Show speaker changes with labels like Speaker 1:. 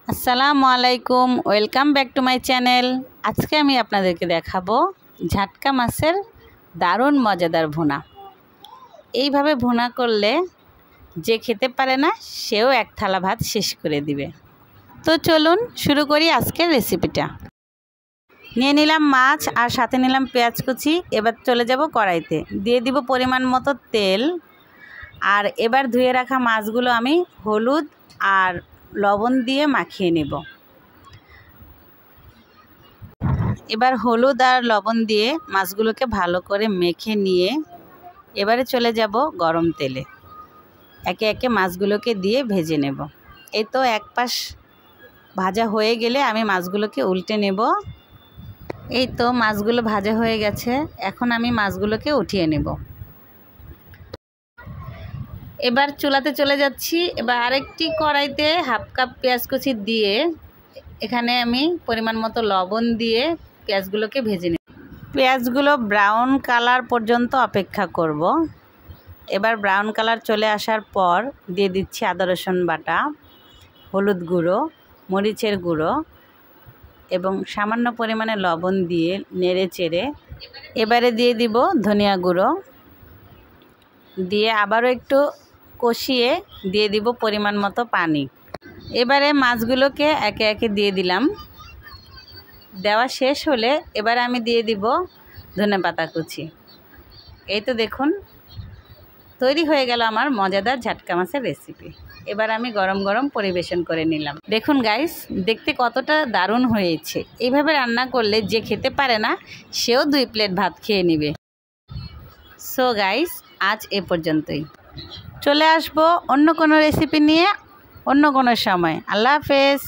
Speaker 1: আসসালামু আলাইকুম, welcome back to my channel. আজকে আমি আপনাদেরকে দেখাবো ঝাটকা মাছের দারুণ মজাদার ভুনা। এইভাবে ভুনা করলে যে খেতে পারে না সেও এক থালা ভাত শেষ করে দিবে। তো চলুন শুরু করি আজকের রেসিপিটা। নিয়ে নিলাম মাছ আর সাথে নিলাম পেঁয়াজ কুচি। এবার চলে যাব কড়াইতে, দিয়ে দিব পরিমাণ মতো তেল। আর এবার ধুয়ে রাখা মাছগুলো আমি হলুদ আর লবণ দিয়ে মাখিয়ে নেব। এবার হলুদ আর লবণ দিয়ে মাছগুলোকে ভালো করে মেখে নিয়ে এবারে চলে যাব গরম তেলে। একে একে মাছগুলোকে দিয়ে ভেজে নেব। এই তো এক পাশ ভাজা হয়ে গেলে আমি মাছগুলোকে উল্টে নেব। এই তো মাছগুলো ভাজা হয়ে গেছে, এখন আমি মাছগুলোকে উঠিয়ে নেব। এবার চুলাতে চলে যাচ্ছি। এবার আরেকটি কড়াইতে হাফ কাপ পেঁয়াজ কুচি দিয়ে এখানে আমি পরিমাণ মতো লবণ দিয়ে পেঁয়াজগুলোকে ভেজে নিই। পেঁয়াজগুলো ব্রাউন কালার পর্যন্ত অপেক্ষা করব। এবার ব্রাউন কালার চলে আসার পর দিয়ে দিচ্ছি আদা রসুন বাটা, হলুদ গুঁড়ো, মরিচের গুঁড়ো এবং সামান্য পরিমাণে লবণ দিয়ে নেড়ে চেড়ে এবারে দিয়ে দিব ধনিয়া গুঁড়ো, দিয়ে আবারও একটু কষিয়ে দিয়ে দিব পরিমাণ মতো পানি। এবারে মাছগুলোকে একে একে দিয়ে দিলাম। দেওয়া শেষ হলে এবারে আমি দিয়ে দিব ধনেপাতা কুচি। এই তো দেখুন তৈরি হয়ে গেল আমার মজাদার ঝাটকা মাছের রেসিপি। এবার আমি গরম গরম পরিবেশন করে নিলাম। দেখুন গাইস, দেখতে কতটা দারুণ হয়েছে। এইভাবে রান্না করলে যে খেতে পারে না সেও 2 প্লেট ভাত খেয়ে নেবে। সো গাইস, আজ এ পর্যন্তই। চলে আসবো অন্য কোনো রেসিপি নিয়ে অন্য কোনো সময়। আল্লাহ হাফেজ।